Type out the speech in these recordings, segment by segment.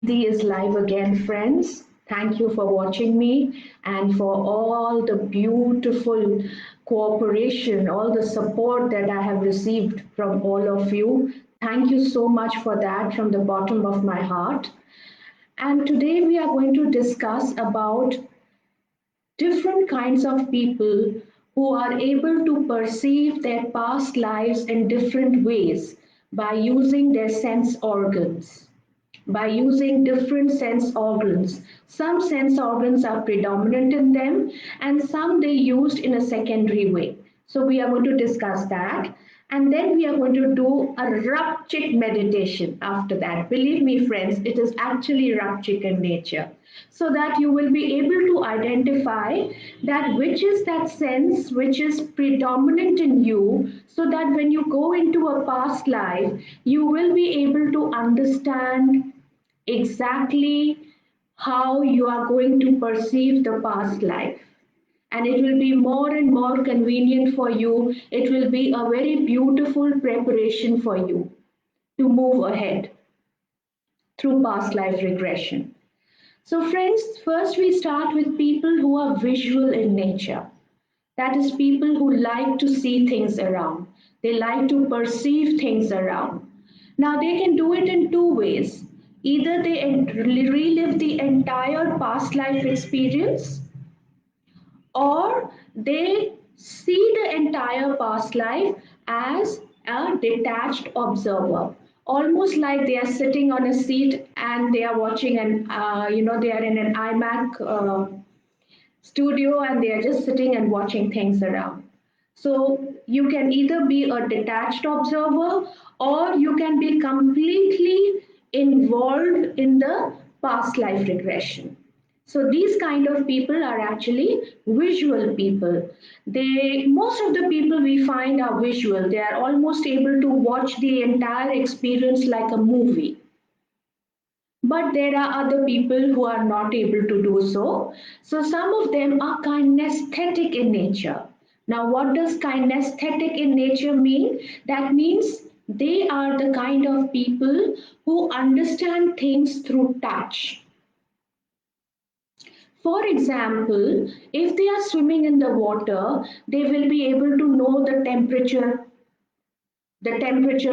Nidhi is live again, friends. Thank you for watching me and for all the beautiful cooperation, all the support that I have received from all of you. Thank you so much for that from the bottom of my heart. And today we are going to discuss about different kinds of people who are able to perceive their past lives in different ways by using their sense organs, by using different sense organs. Some sense organs are predominant in them and some they used in a secondary way. So we are going to discuss that, and then we are going to do a Rapchic meditation after that. Believe me friends, it is actually Rapchic in nature. So that you will be able to identify that which is that sense which is predominant in you, so that when you go into a past life you will be able to understand exactly how you are going to perceive the past life, and it will be more and more convenient for you. It will be a very beautiful preparation for you to move ahead through past life regression. So, friends, first we start with people who are visual in nature. That is, people who like to see things around, they like to perceive things around. Now, they can do it in two ways. Either they relive the entire past life experience, or they see the entire past life as a detached observer, almost like they are sitting on a seat and they are watching, and they are in an iMac studio and they are just sitting and watching things around. So you can either be a detached observer or you can be completely involved in the past life regression. So these kind of people are actually visual people. They, most of the people we find are visual. They are almost able to watch the entire experience like a movie. But there are other people who are not able to do so. So some of them are kinesthetic in nature. Now, what does kinesthetic in nature mean? That means they are the kind of people who understand things through touch. For example, if they are swimming in the water, they will be able to know the temperature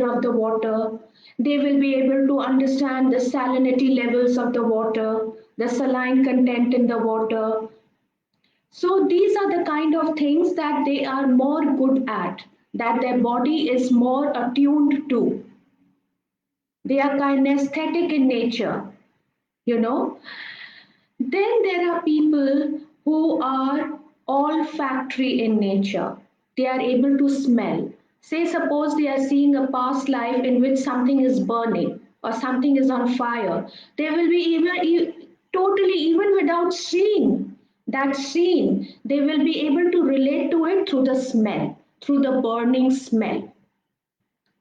of the water. They will be able to understand the salinity levels of the water, the saline content in the water. So these are the kind of things that they are more good at, that their body is more attuned to. They are kinesthetic in nature, you know. Then there are people who are olfactory in nature. They are able to smell. Say, suppose they are seeing a past life in which something is burning or something is on fire. They will be totally, even without seeing that scene, they will be able to relate to it through the smell, through the burning smell.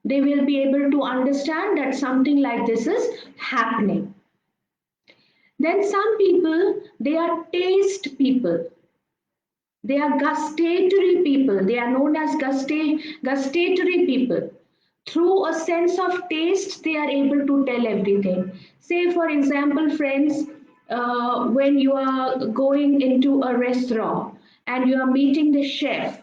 They will be able to understand that something like this is happening. Then some people, they are taste people. They are gustatory people. They are known as gustatory people. Through a sense of taste, they are able to tell everything. Say, for example, friends, when you are going into a restaurant and you are meeting the chef,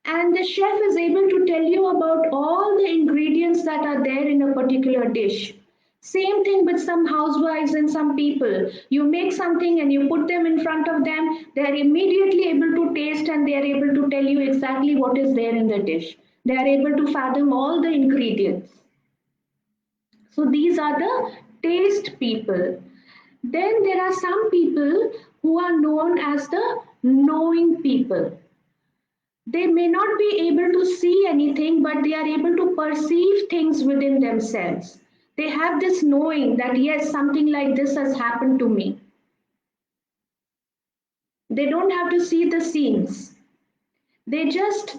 and the chef is able to tell you about all the ingredients that are there in a particular dish. Same thing with some housewives and some people. You make something and you put them in front of them, they are immediately able to taste and they are able to tell you exactly what is there in the dish. They are able to fathom all the ingredients. So these are the taste people. Then there are some people who are known as the knowing people. They may not be able to see anything, but they are able to perceive things within themselves. They have this knowing that yes, something like this has happened to me. They don't have to see the scenes. They just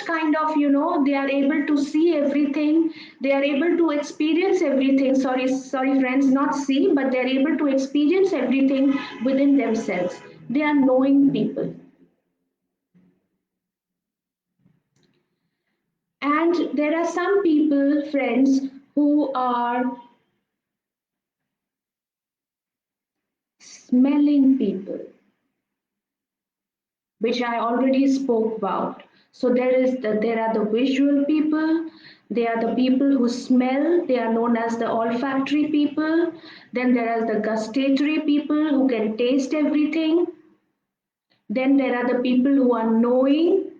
kind of, they are able to see everything. They are able to experience everything. Sorry friends, not see, but they are able to experience everything within themselves. They are knowing people. And there are some people, friends, who are smelling people, which I already spoke about. So there are the visual people, they are the people who smell, they are known as the olfactory people. Then there are the gustatory people who can taste everything. Then there are the people who are knowing,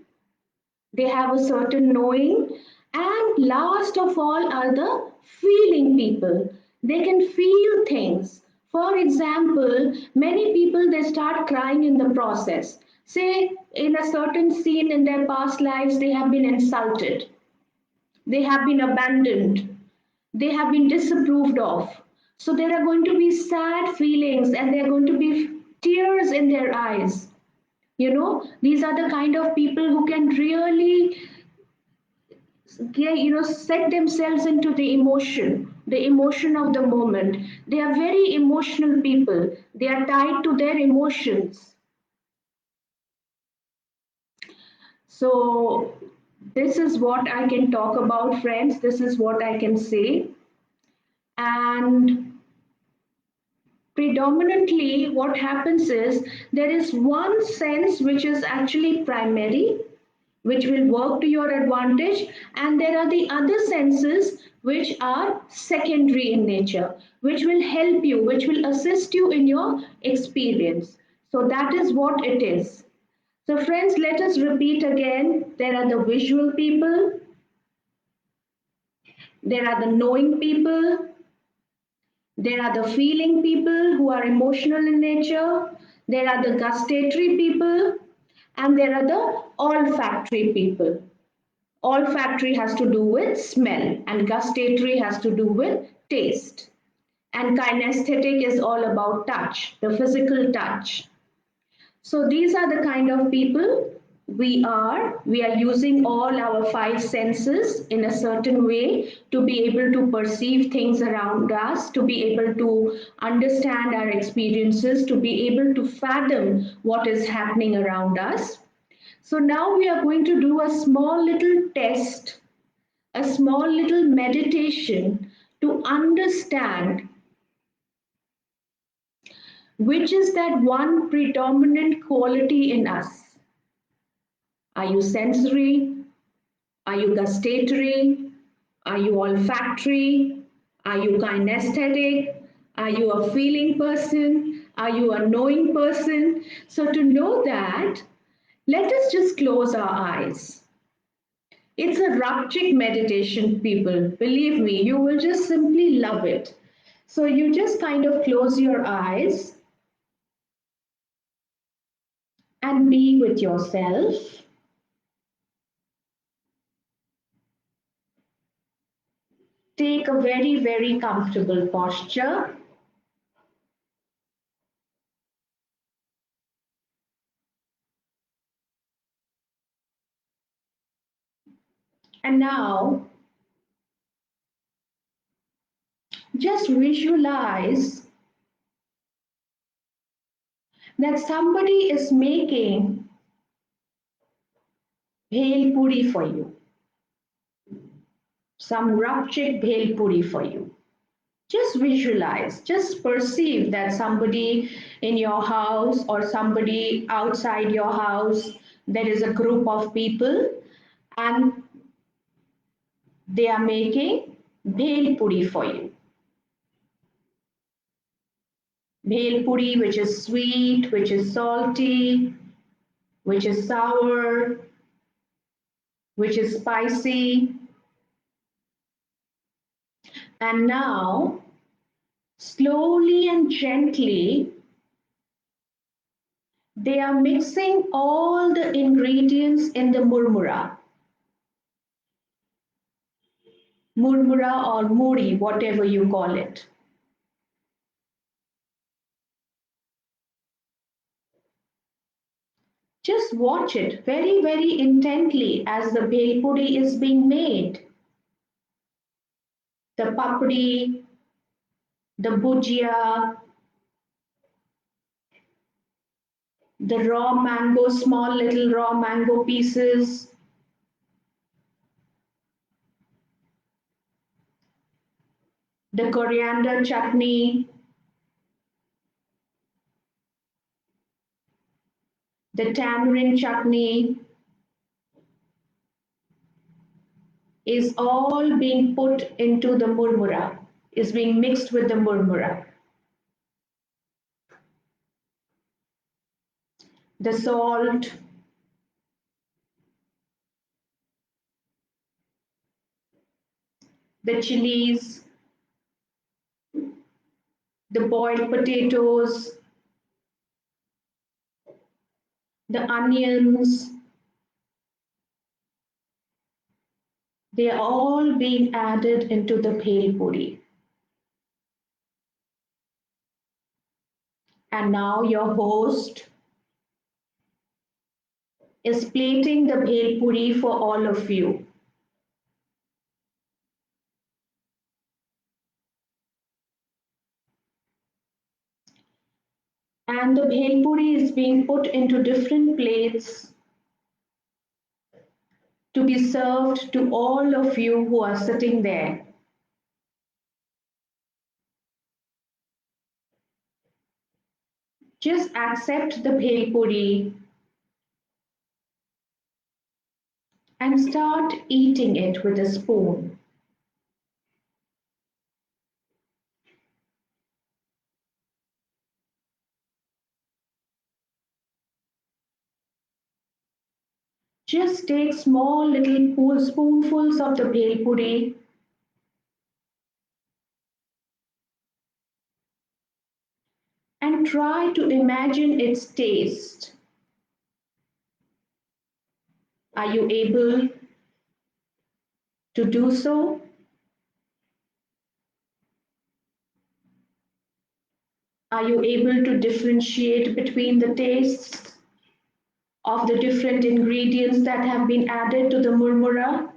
they have a certain knowing. And last of all are the feeling people. They can feel things. For example, many people they start crying in the process. Say in a certain scene in their past lives, they have been insulted, they have been abandoned, they have been disapproved of. So there are going to be sad feelings and there are going to be tears in their eyes. These are the kind of people who can really set themselves into the emotion of the moment. They are very emotional people, they are tied to their emotions. So this is what I can talk about, friends, this is what I can say. And predominantly what happens is there is one sense which is actually primary, which will work to your advantage, and there are the other senses which are secondary in nature, which will help you, which will assist you in your experience. So that is what it is. So friends, let us repeat again. There are the visual people, there are the knowing people, there are the feeling people who are emotional in nature, there are the gustatory people, and there are the olfactory people. Olfactory has to do with smell, and gustatory has to do with taste. And kinesthetic is all about touch, the physical touch. So these are the kind of people we are. We are using all our five senses in a certain way to be able to perceive things around us, to be able to understand our experiences, to be able to fathom what is happening around us. So now we are going to do a small little test, a small little meditation to understand which is that one predominant quality in us. Are you sensory? Are you gustatory? Are you olfactory? Are you kinesthetic? Are you a feeling person? Are you a knowing person? So, to know that, let us just close our eyes. It's a Rapchic meditation, people. Believe me, you will just simply love it. So you just kind of close your eyes and be with yourself. Take a very, very comfortable posture. And now, just visualize that somebody is making bhel puri for you, some Rapchic bhel puri for you. Just visualize, just perceive that somebody in your house or somebody outside your house, there is a group of people and they are making bhel puri for you. Bhel puri, which is sweet, which is salty, which is sour, which is spicy. And now, slowly and gently, they are mixing all the ingredients in the murmura. Murmura or muri, whatever you call it. Just watch it very, very intently as the bhel puri is being made. The papdi, the bhujia, the raw mango, small little raw mango pieces, the coriander chutney, the tamarind chutney is all being put into the murmura, is being mixed with the murmura. The salt, the chilies, the boiled potatoes, the onions, they are all being added into the bhel puri. And now your host is plating the bhel puri for all of you. And the bhel puri is being put into different plates to be served to all of you who are sitting there. Just accept the bhel puri and start eating it with a spoon. Just take small little spoonfuls of the bhel puri and try to imagine its taste. Are you able to do so? Are you able to differentiate between the tastes of the different ingredients that have been added to the murmura?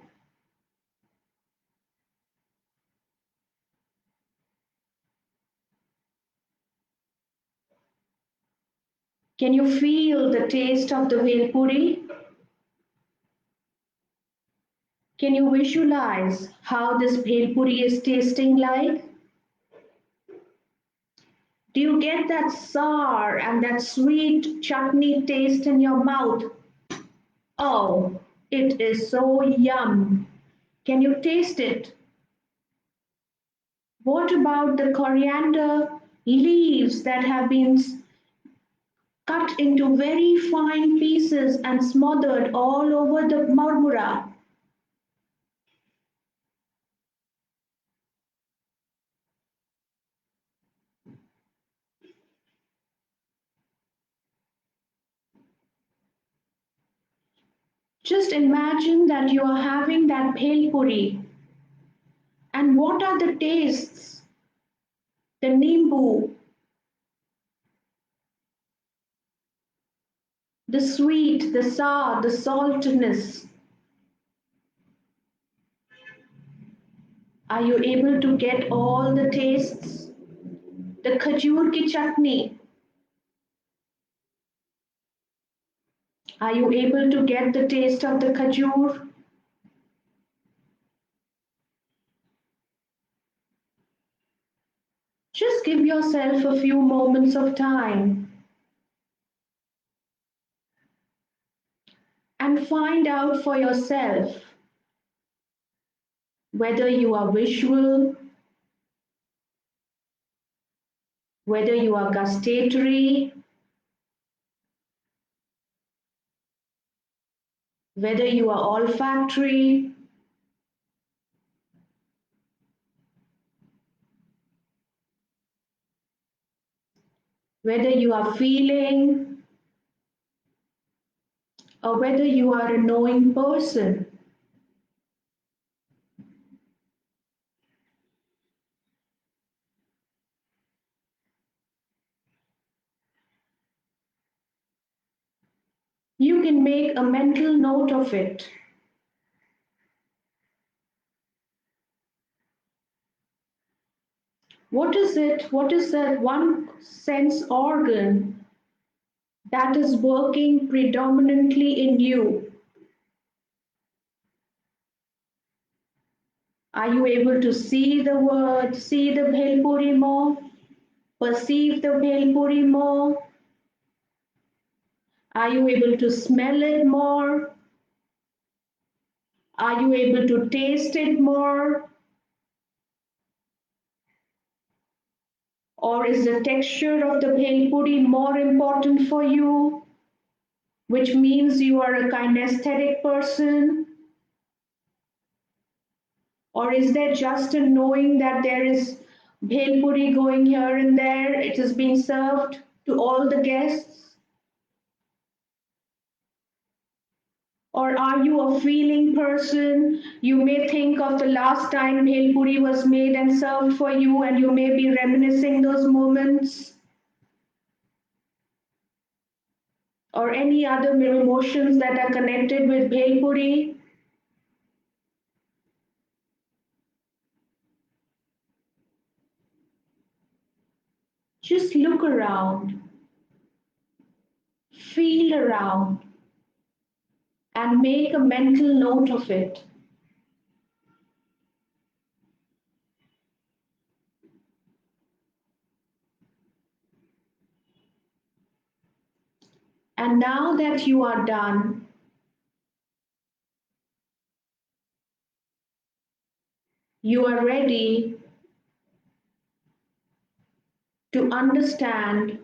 Can you feel the taste of the bhel puri? Can you visualize how this bhel puri is tasting like? Do you get that sour and that sweet chutney taste in your mouth? Oh, it is so yum. Can you taste it? What about the coriander leaves that have been cut into very fine pieces and smothered all over the marmura? Just imagine that you are having that bhel puri. And what are the tastes? The nimbu, the sweet, the sour, the saltiness. Are you able to get all the tastes? The khajur ki chutney. Are you able to get the taste of the khajur? Just give yourself a few moments of time and find out for yourself whether you are visual, whether you are gustatory, whether you are olfactory, whether you are feeling, or whether you are a knowing person. You can make a mental note of it. What is it? What is that one sense organ that is working predominantly in you? Are you able to see the word, see the bhel puri more, perceive the bhel puri more? Are you able to smell it more? Are you able to taste it more? Or is the texture of the bhel puri more important for you? Which means you are a kinesthetic person? Or is there just a knowing that there is bhel puri going here and there, it is being served to all the guests? Or are you a feeling person? You may think of the last time bhel puri was made and served for you, and you may be reminiscing those moments. Or any other emotions that are connected with bhel puri. Just look around, feel around, and make a mental note of it. And now that you are done, you are ready to understand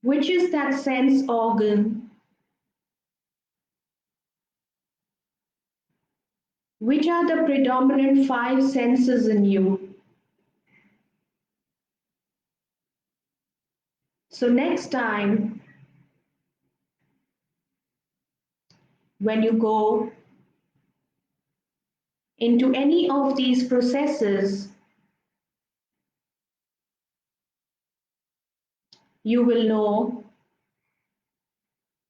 which is that sense organ, which are the predominant five senses in you. So next time, when you go into any of these processes, you will know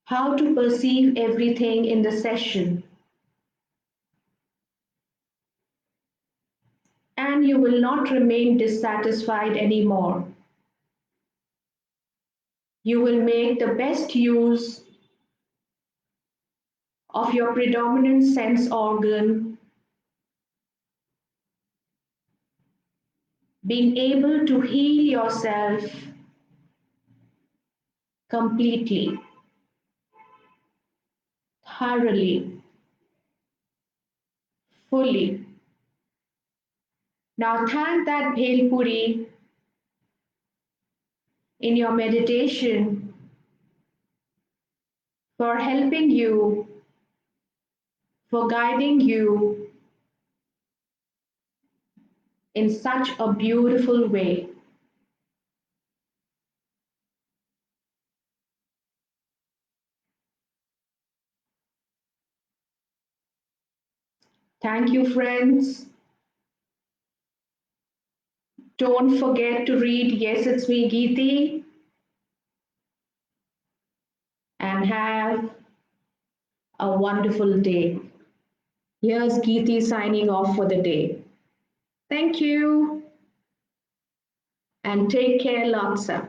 how to perceive everything in the session. And you will not remain dissatisfied anymore. You will make the best use of your predominant sense organ, being able to heal yourself completely, thoroughly, fully. Now thank that Bhel Puri in your meditation for helping you, for guiding you in such a beautiful way. Thank you, friends. Don't forget to read Yes, It's Me, Geeti, and have a wonderful day. Here's Geeti signing off for the day. Thank you and take care, lots of.